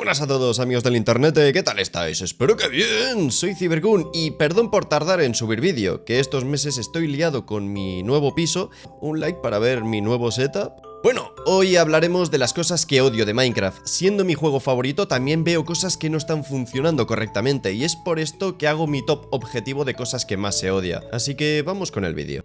buenas a todos amigos del internet, ¿qué tal estáis? Espero que bien, soy Cybergun y perdón por tardar en subir vídeo, que estos meses estoy liado con mi nuevo piso. Un like para ver mi nuevo setup. Bueno, hoy hablaremos de las cosas que odio de Minecraft. Siendo mi juego favorito, también veo cosas que no están funcionando correctamente y es por esto que hago mi top objetivo de cosas que más se odia. Así que vamos con el vídeo.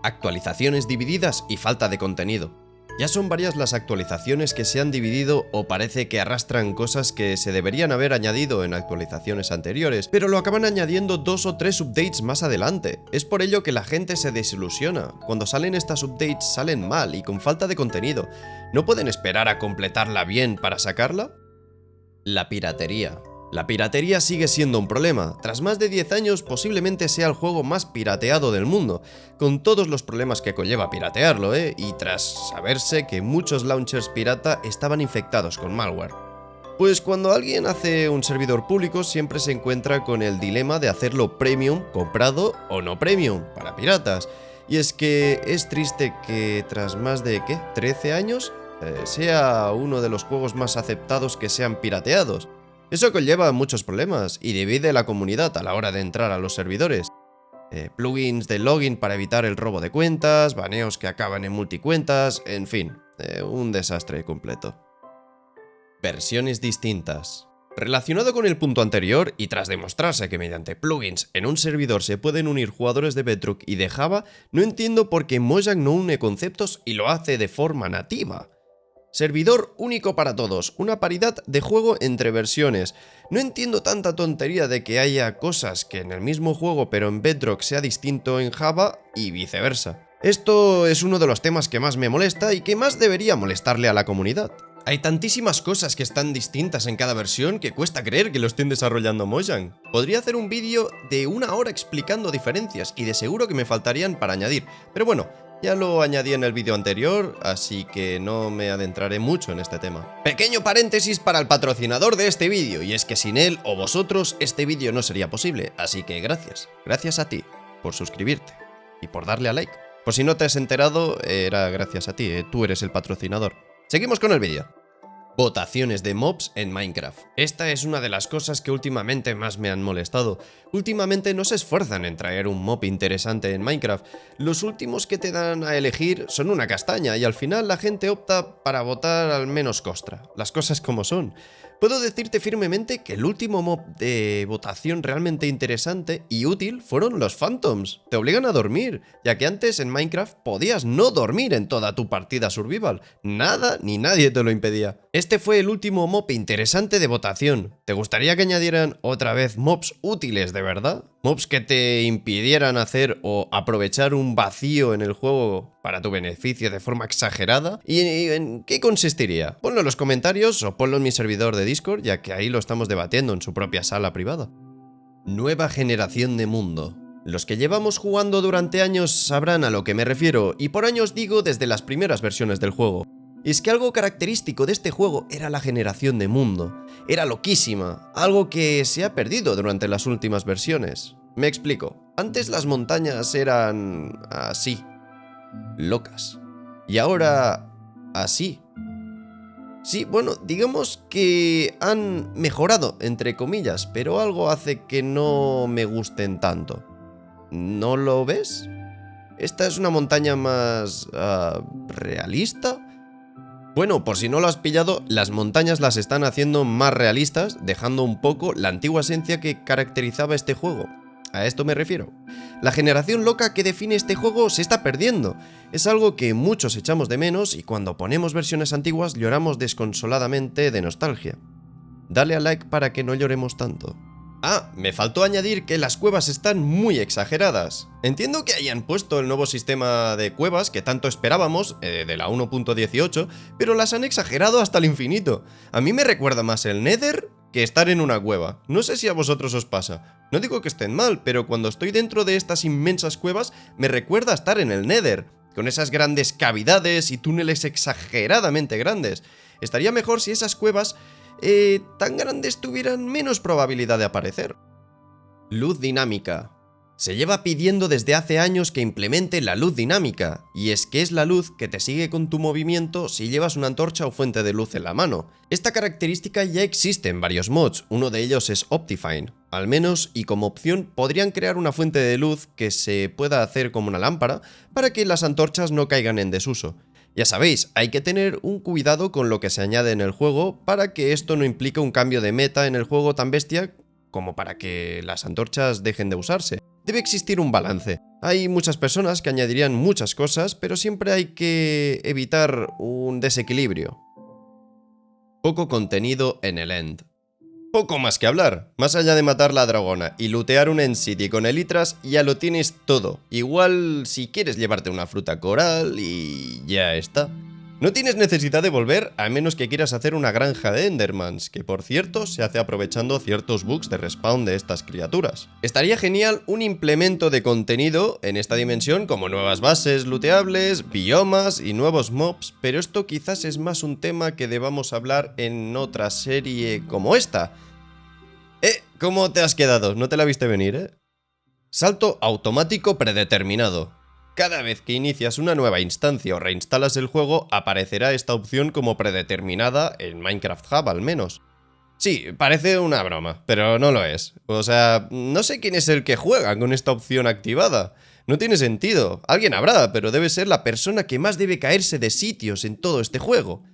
Actualizaciones divididas y falta de contenido. Ya son varias las actualizaciones que se han dividido o parece que arrastran cosas que se deberían haber añadido en actualizaciones anteriores, pero lo acaban añadiendo 2 o 3 updates más adelante. Es por ello que la gente se desilusiona. Cuando salen estas updates salen mal y con falta de contenido. ¿No pueden esperar a completarla bien para sacarla? La piratería. La piratería sigue siendo un problema. Tras más de 10 años posiblemente sea el juego más pirateado del mundo, con todos los problemas que conlleva piratearlo, y tras saberse que muchos launchers pirata estaban infectados con malware. Pues cuando alguien hace un servidor público siempre se encuentra con el dilema de hacerlo premium, comprado o no premium, para piratas. Y es que es triste que tras más de, ¿13 años? Sea uno de los juegos más aceptados que sean pirateados. Eso conlleva muchos problemas y divide la comunidad a la hora de entrar a los servidores. Plugins de login para evitar el robo de cuentas, baneos que acaban en multicuentas, en fin, un desastre completo. Versiones distintas. Relacionado con el punto anterior, y tras demostrarse que mediante plugins en un servidor se pueden unir jugadores de Bedrock y de Java, no entiendo por qué Mojang no une conceptos y lo hace de forma nativa. Servidor único para todos, una paridad de juego entre versiones. No entiendo tanta tontería de que haya cosas que en el mismo juego pero en Bedrock sea distinto en Java y viceversa. Esto es uno de los temas que más me molesta y que más debería molestarle a la comunidad. Hay tantísimas cosas que están distintas en cada versión que cuesta creer que lo estén desarrollando Mojang. Podría hacer un vídeo de 1 hora explicando diferencias y de seguro que me faltarían para añadir, pero bueno, ya lo añadí en el vídeo anterior, así que no me adentraré mucho en este tema. Pequeño paréntesis para el patrocinador de este vídeo, y es que sin él o vosotros este vídeo no sería posible, así que gracias. Gracias a ti por suscribirte y por darle a like. Por si no te has enterado, era gracias a ti, tú eres el patrocinador. Seguimos con el vídeo. Votaciones de mobs en Minecraft. Esta es una de las cosas que últimamente más me han molestado. Últimamente no se esfuerzan en traer un mob interesante en Minecraft. Los últimos que te dan a elegir son una castaña y al final la gente opta para votar al menos costra. Las cosas como son. Puedo decirte firmemente que el último mob de votación realmente interesante y útil fueron los Phantoms. Te obligan a dormir, ya que antes en Minecraft podías no dormir en toda tu partida survival. Nada ni nadie te lo impedía. Este fue el último mob interesante de votación. ¿Te gustaría que añadieran otra vez mobs útiles de verdad? Mobs que te impidieran hacer o aprovechar un vacío en el juego para tu beneficio de forma exagerada. ¿Y en qué consistiría? Ponlo en los comentarios o ponlo en mi servidor de Discord, ya que ahí lo estamos debatiendo en su propia sala privada. Nueva generación de mundo. Los que llevamos jugando durante años sabrán a lo que me refiero, y por años digo desde las primeras versiones del juego. Y es que algo característico de este juego era la generación de mundo. Era loquísima, algo que se ha perdido durante las últimas versiones. Me explico. Antes las montañas eran así, locas. Y ahora así. Sí, bueno, digamos que han mejorado, entre comillas, pero algo hace que no me gusten tanto. ¿No lo ves? ¿Esta es una montaña más realista? Bueno, por si no lo has pillado, las montañas las están haciendo más realistas, dejando un poco la antigua esencia que caracterizaba este juego. A esto me refiero. La generación loca que define este juego se está perdiendo. Es algo que muchos echamos de menos y cuando ponemos versiones antiguas lloramos desconsoladamente de nostalgia. Dale a like para que no lloremos tanto. Ah, me faltó añadir que las cuevas están muy exageradas. Entiendo que hayan puesto el nuevo sistema de cuevas que tanto esperábamos, de la 1.18, pero las han exagerado hasta el infinito. A mí me recuerda más el Nether que estar en una cueva. No sé si a vosotros os pasa. No digo que estén mal, pero cuando estoy dentro de estas inmensas cuevas me recuerda estar en el Nether, con esas grandes cavidades y túneles exageradamente grandes. Estaría mejor si esas cuevas tan grandes tuvieran menos probabilidad de aparecer. Luz dinámica. Se lleva pidiendo desde hace años que implemente la luz dinámica, y es que es la luz que te sigue con tu movimiento si llevas una antorcha o fuente de luz en la mano. Esta característica ya existe en varios mods, uno de ellos es Optifine. Al menos, y como opción, podrían crear una fuente de luz que se pueda hacer como una lámpara para que las antorchas no caigan en desuso. Ya sabéis, hay que tener un cuidado con lo que se añade en el juego para que esto no implique un cambio de meta en el juego tan bestia como para que las antorchas dejen de usarse. Debe existir un balance. Hay muchas personas que añadirían muchas cosas, pero siempre hay que evitar un desequilibrio. Poco contenido en el End. Poco más que hablar. Más allá de matar la dragona y lootear un End City con elitras, ya lo tienes todo. Igual si quieres llevarte una fruta coral y ya está. No tienes necesidad de volver a menos que quieras hacer una granja de Endermans, que por cierto se hace aprovechando ciertos bugs de respawn de estas criaturas. Estaría genial un implemento de contenido en esta dimensión como nuevas bases looteables, biomas y nuevos mobs, pero esto quizás es más un tema que debamos hablar en otra serie como esta. ¿Cómo te has quedado? No te la viste venir, Salto automático predeterminado. Cada vez que inicias una nueva instancia o reinstalas el juego, aparecerá esta opción como predeterminada en Minecraft Hub al menos. Sí, parece una broma, pero no lo es. O sea, no sé quién es el que juega con esta opción activada. No tiene sentido. Alguien habrá, pero debe ser la persona que más debe caerse de sitios en todo este juego.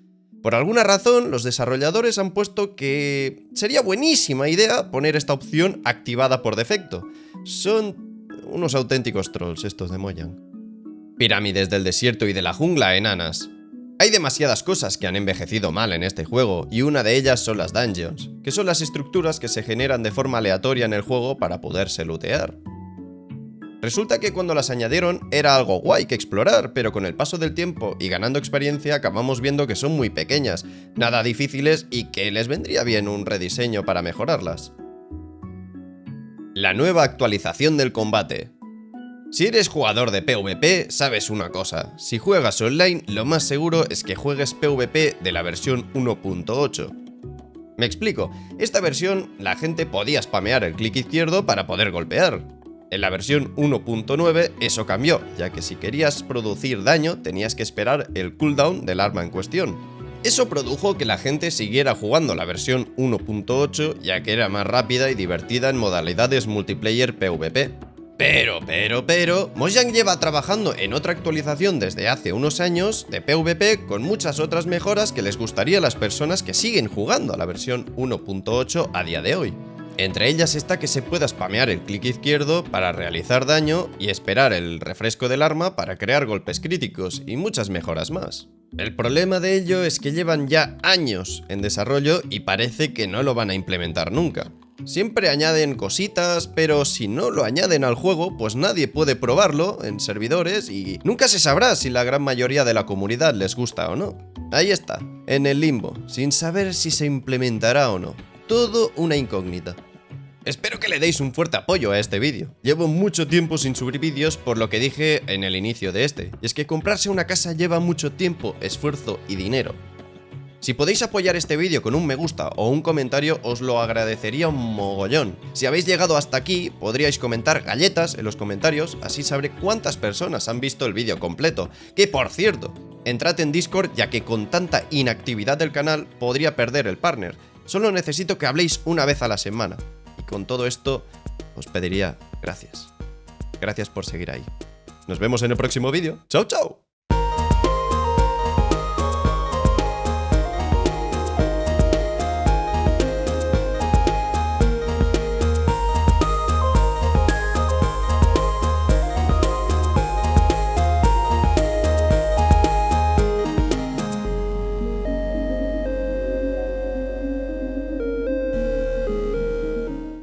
Por alguna razón, los desarrolladores han puesto que sería buenísima idea poner esta opción activada por defecto. Son unos auténticos trolls estos de Mojang. Pirámides del desierto y de la jungla enanas. Hay demasiadas cosas que han envejecido mal en este juego, y una de ellas son las dungeons, que son las estructuras que se generan de forma aleatoria en el juego para poderse lootear. Resulta que cuando las añadieron era algo guay que explorar, pero con el paso del tiempo y ganando experiencia acabamos viendo que son muy pequeñas, nada difíciles y que les vendría bien un rediseño para mejorarlas. La nueva actualización del combate. Si eres jugador de PvP, sabes una cosa, si juegas online, lo más seguro es que juegues PvP de la versión 1.8. Me explico, esta versión la gente podía spamear el clic izquierdo para poder golpear. En la versión 1.9 eso cambió, ya que si querías producir daño tenías que esperar el cooldown del arma en cuestión. Eso produjo que la gente siguiera jugando la versión 1.8, ya que era más rápida y divertida en modalidades multiplayer PvP. Pero, Mojang lleva trabajando en otra actualización desde hace unos años de PvP con muchas otras mejoras que les gustaría a las personas que siguen jugando a la versión 1.8 a día de hoy. Entre ellas está que se pueda spamear el clic izquierdo para realizar daño y esperar el refresco del arma para crear golpes críticos y muchas mejoras más. El problema de ello es que llevan ya años en desarrollo y parece que no lo van a implementar nunca. Siempre añaden cositas, pero si no lo añaden al juego, pues nadie puede probarlo en servidores y nunca se sabrá si la gran mayoría de la comunidad les gusta o no. Ahí está, en el limbo, sin saber si se implementará o no. Todo una incógnita. Espero que le deis un fuerte apoyo a este vídeo. Llevo mucho tiempo sin subir vídeos por lo que dije en el inicio de este, y es que comprarse una casa lleva mucho tiempo, esfuerzo y dinero. Si podéis apoyar este vídeo con un me gusta o un comentario, os lo agradecería un mogollón. Si habéis llegado hasta aquí, podríais comentar galletas en los comentarios, así sabré cuántas personas han visto el vídeo completo. Que por cierto, entrad en Discord ya que con tanta inactividad del canal podría perder el partner. Solo necesito que habléis una vez a la semana. Y con todo esto, os pediría gracias. Gracias por seguir ahí. Nos vemos en el próximo vídeo. ¡Chao, chao!